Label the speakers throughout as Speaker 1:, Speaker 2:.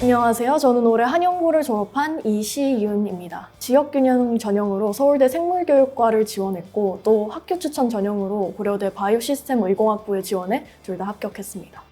Speaker 1: 안녕하세요. 저는 올해 한영고를 졸업한 이시윤입니다. 지역균형 전형으로 서울대 생물교육과를 지원했고 또 학교 추천 전형으로 고려대 바이오시스템의공학부에 지원해 둘 다 합격했습니다.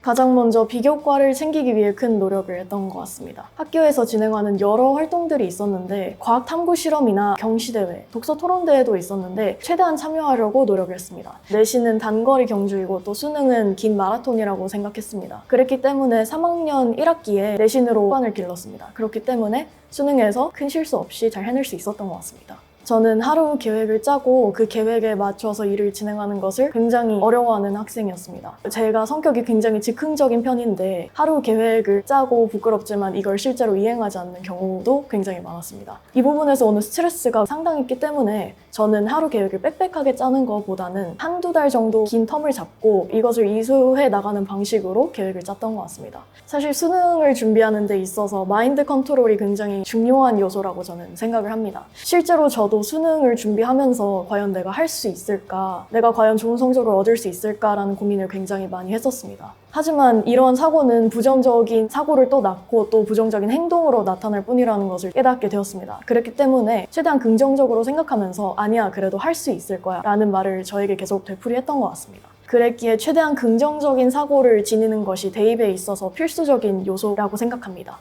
Speaker 1: 가장 먼저 비교과를 챙기기 위해 큰 노력을 했던 것 같습니다. 학교에서 진행하는 여러 활동들이 있었는데 과학 탐구 실험이나 경시대회, 독서 토론대회도 있었는데 최대한 참여하려고 노력을 했습니다. 내신은 단거리 경주이고 또 수능은 긴 마라톤이라고 생각했습니다. 그랬기 때문에 3학년 1학기에 내신으로 후반을 길렀습니다. 그렇기 때문에 수능에서 큰 실수 없이 잘 해낼 수 있었던 것 같습니다. 저는 하루 계획을 짜고 그 계획에 맞춰서 일을 진행하는 것을 굉장히 어려워하는 학생이었습니다. 제가 성격이 굉장히 즉흥적인 편인데 하루 계획을 짜고 부끄럽지만 이걸 실제로 이행하지 않는 경우도 굉장히 많았습니다. 이 부분에서 오는 스트레스가 상당했기 때문에 저는 하루 계획을 빽빽하게 짜는 것보다는 한두 달 정도 긴 텀을 잡고 이것을 이수해 나가는 방식으로 계획을 짰던 것 같습니다. 사실 수능을 준비하는 데 있어서 마인드 컨트롤이 굉장히 중요한 요소라고 저는 생각을 합니다. 실제로 저도 수능을 준비하면서 과연 내가 할 수 있을까? 내가 과연 좋은 성적을 얻을 수 있을까라는 고민을 굉장히 많이 했었습니다. 하지만 이런 사고는 부정적인 사고를 또 낳고 또 부정적인 행동으로 나타날 뿐이라는 것을 깨닫게 되었습니다. 그렇기 때문에 최대한 긍정적으로 생각하면서 아니야, 그래도 할 수 있을 거야 라는 말을 저에게 계속 되풀이했던 것 같습니다. 그랬기에 최대한 긍정적인 사고를 지니는 것이 대입에 있어서 필수적인 요소라고 생각합니다.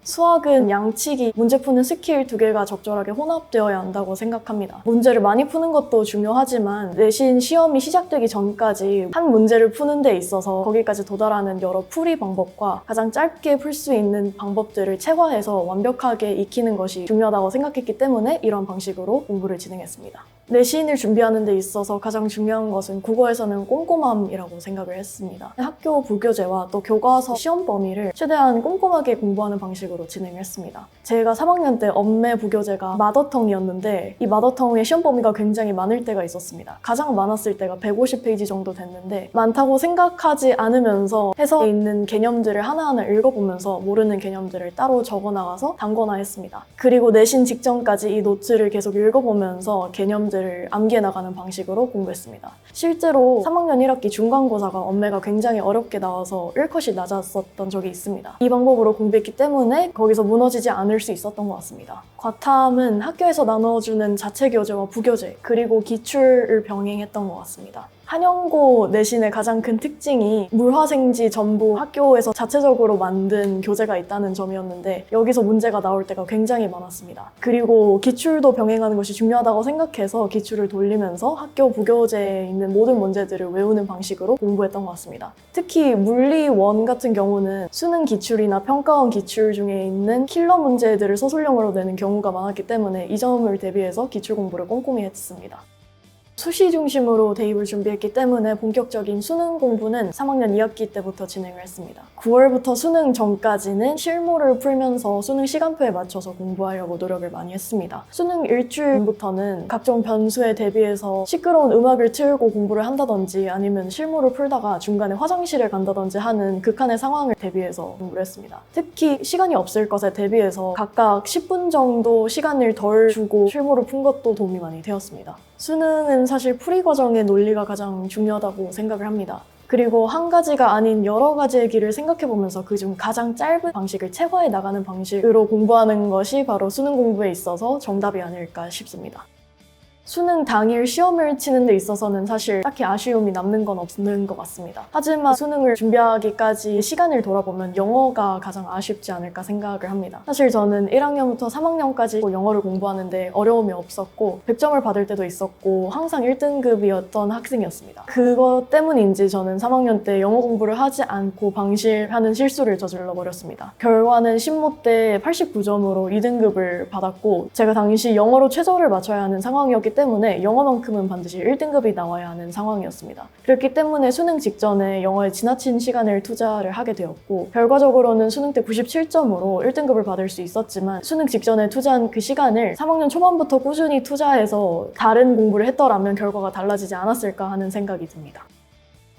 Speaker 1: 수학은 양치기, 문제 푸는 스킬 두 개가 적절하게 혼합되어야 한다고 생각합니다. 문제를 많이 푸는 것도 중요하지만 내신 시험이 시작되기 전까지 한 문제를 푸는 데 있어서 거기까지 도달하는 여러 풀이 방법과 가장 짧게 풀 수 있는 방법들을 체화해서 완벽하게 익히는 것이 중요하다고 생각했기 때문에 이런 방식으로 공부를 진행했습니다. 내신을 준비하는 데 있어서 가장 중요한 것은 국어에서는 꼼꼼함이라고 생각을 했습니다. 학교 부교재와 또 교과서 시험 범위를 최대한 꼼꼼하게 공부하는 방식으로 진행했습니다. 제가 3학년 때 엄매 부교재가 마더텅이었는데 이 마더텅의 시험 범위가 굉장히 많을 때가 있었습니다. 가장 많았을 때가 150페이지 정도 됐는데 많다고 생각하지 않으면서 해석에 있는 개념들을 하나하나 읽어보면서 모르는 개념들을 따로 적어나가서 단거나 했습니다. 그리고 내신 직전까지 이 노트를 계속 읽어보면서 개념들을 암기해 나가는 방식으로 공부했습니다. 실제로 3학년 1학기 중간고사가 엄매가 굉장히 어렵게 나와서 1컷이 낮았었던 적이 있습니다. 이 방법으로 공부했기 때문에 거기서 무너지지 않을 수 있었던 것 같습니다. 과탐은 학교에서 나눠주는 자체 교재와 부교재 그리고 기출을 병행했던 것 같습니다. 한영고 내신의 가장 큰 특징이 물화생지 전부 학교에서 자체적으로 만든 교재가 있다는 점이었는데 여기서 문제가 나올 때가 굉장히 많았습니다. 그리고 기출도 병행하는 것이 중요하다고 생각해서 기출을 돌리면서 학교 부교재에 있는 모든 문제들을 외우는 방식으로 공부했던 것 같습니다. 특히 물리 1 같은 경우는 수능 기출이나 평가원 기출 중에 있는 킬러 문제들을 서술형으로 내는 경우가 많았기 때문에 이 점을 대비해서 기출 공부를 꼼꼼히 했습니다. 수시 중심으로 대입을 준비했기 때문에 본격적인 수능 공부는 3학년 2학기 때부터 진행을 했습니다. 9월부터 수능 전까지는 실무를 풀면서 수능 시간표에 맞춰서 공부하려고 노력을 많이 했습니다. 수능 일주일부터는 각종 변수에 대비해서 시끄러운 음악을 틀고 공부를 한다든지 아니면 실무를 풀다가 중간에 화장실을 간다든지 하는 극한의 상황을 대비해서 공부를 했습니다. 특히 시간이 없을 것에 대비해서 각각 10분 정도 시간을 덜 주고 실무를 푼 것도 도움이 많이 되었습니다. 수능은 사실 풀이 과정의 논리가 가장 중요하다고 생각을 합니다. 그리고 한 가지가 아닌 여러 가지의 길을 생각해보면서 그중 가장 짧은 방식을 체화해 나가는 방식으로 공부하는 것이 바로 수능 공부에 있어서 정답이 아닐까 싶습니다. 수능 당일 시험을 치는 데 있어서는 사실 딱히 아쉬움이 남는 건 없는 것 같습니다. 하지만 수능을 준비하기까지 시간을 돌아보면 영어가 가장 아쉽지 않을까 생각을 합니다. 사실 저는 1학년부터 3학년까지 영어를 공부하는데 어려움이 없었고 100점을 받을 때도 있었고 항상 1등급이었던 학생이었습니다. 그것 때문인지 저는 3학년 때 영어 공부를 하지 않고 방실하는 실수를 저질러 버렸습니다. 결과는 신모 때 89점으로 2등급을 받았고 제가 당시 영어로 최저를 맞춰야 하는 상황이었기 때문에 영어만큼은 반드시 1등급이 나와야 하는 상황이었습니다. 그렇기 때문에 수능 직전에 영어에 지나친 시간을 투자를 하게 되었고 결과적으로는 수능 때 97점으로 1등급을 받을 수 있었지만 수능 직전에 투자한 그 시간을 3학년 초반부터 꾸준히 투자해서 다른 공부를 했더라면 결과가 달라지지 않았을까 하는 생각이 듭니다.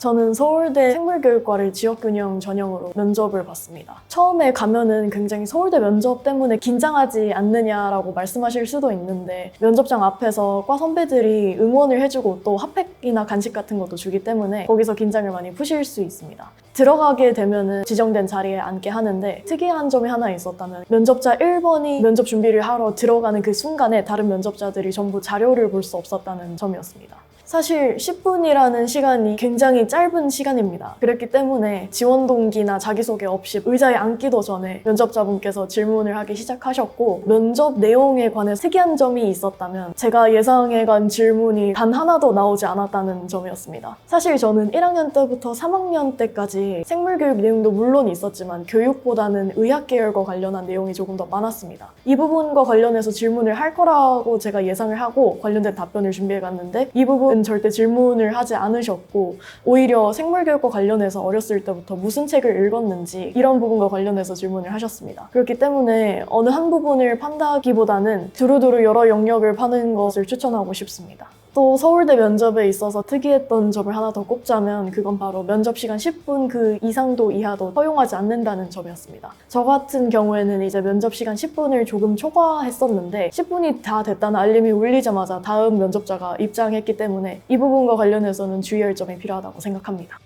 Speaker 1: 저는 서울대 생물교육과를 지역균형 전형으로 면접을 봤습니다. 처음에 가면은 굉장히 서울대 면접 때문에 긴장하지 않느냐라고 말씀하실 수도 있는데 면접장 앞에서 과 선배들이 응원을 해주고 또 핫팩이나 간식 같은 것도 주기 때문에 거기서 긴장을 많이 푸실 수 있습니다. 들어가게 되면은 지정된 자리에 앉게 하는데 특이한 점이 하나 있었다면 면접자 1번이 면접 준비를 하러 들어가는 그 순간에 다른 면접자들이 전부 자료를 볼 수 없었다는 점이었습니다. 사실 10분이라는 시간이 굉장히 짧은 시간입니다. 그렇기 때문에 지원 동기나 자기소개 없이 의자에 앉기도 전에 면접자분께서 질문을 하기 시작하셨고 면접 내용에 관해 특이한 점이 있었다면 제가 예상해간 질문이 단 하나도 나오지 않았다는 점이었습니다. 사실 저는 1학년 때부터 3학년 때까지 생물교육 내용도 물론 있었지만 교육보다는 의학 계열과 관련한 내용이 조금 더 많았습니다. 이 부분과 관련해서 질문을 할 거라고 제가 예상을 하고 관련된 답변을 준비해갔는데 이 부분 절대 질문을 하지 않으셨고 오히려 생물교육과 관련해서 어렸을 때부터 무슨 책을 읽었는지 이런 부분과 관련해서 질문을 하셨습니다. 그렇기 때문에 어느 한 부분을 판다기보다는 두루두루 여러 영역을 파는 것을 추천하고 싶습니다. 또 서울대 면접에 있어서 특이했던 점을 하나 더 꼽자면 그건 바로 면접 시간 10분 그 이상도 이하도 허용하지 않는다는 점이었습니다. 저 같은 경우에는 이제 면접 시간 10분을 조금 초과했었는데 10분이 다 됐다는 알림이 울리자마자 다음 면접자가 입장했기 때문에 이 부분과 관련해서는 주의할 점이 필요하다고 생각합니다.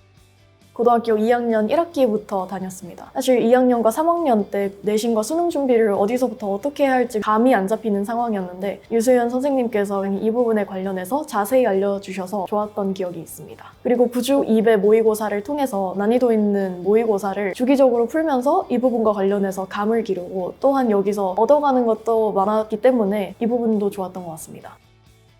Speaker 1: 고등학교 2학년 1학기부터 다녔습니다. 사실 2학년과 3학년 때 내신과 수능 준비를 어디서부터 어떻게 해야 할지 감이 안 잡히는 상황이었는데 유수연 선생님께서 이 부분에 관련해서 자세히 알려주셔서 좋았던 기억이 있습니다. 그리고 9주 2배 모의고사를 통해서 난이도 있는 모의고사를 주기적으로 풀면서 이 부분과 관련해서 감을 기르고 또한 여기서 얻어가는 것도 많았기 때문에 이 부분도 좋았던 것 같습니다.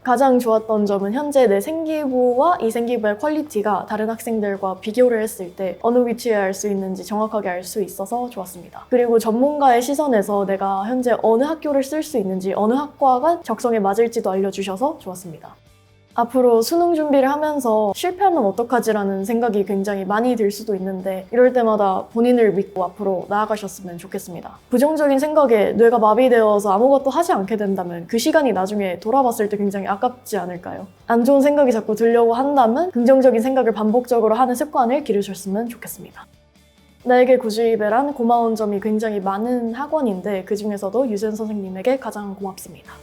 Speaker 1: 가장 좋았던 점은 현재 내 생기부와 이 생기부의 퀄리티가 다른 학생들과 비교를 했을 때 어느 위치에 할 수 있는지 정확하게 알 수 있어서 좋았습니다. 그리고 전문가의 시선에서 내가 현재 어느 학교를 쓸 수 있는지 어느 학과가 적성에 맞을지도 알려주셔서 좋았습니다. 앞으로 수능 준비를 하면서 실패하면 어떡하지라는 생각이 굉장히 많이 들 수도 있는데 이럴 때마다 본인을 믿고 앞으로 나아가셨으면 좋겠습니다. 부정적인 생각에 뇌가 마비되어서 아무것도 하지 않게 된다면 그 시간이 나중에 돌아봤을 때 굉장히 아깝지 않을까요? 안 좋은 생각이 자꾸 들려고 한다면 긍정적인 생각을 반복적으로 하는 습관을 기르셨으면 좋겠습니다. 나에게 구주이베란 고마운 점이 굉장히 많은 학원인데 그 중에서도 유수연 선생님에게 가장 고맙습니다.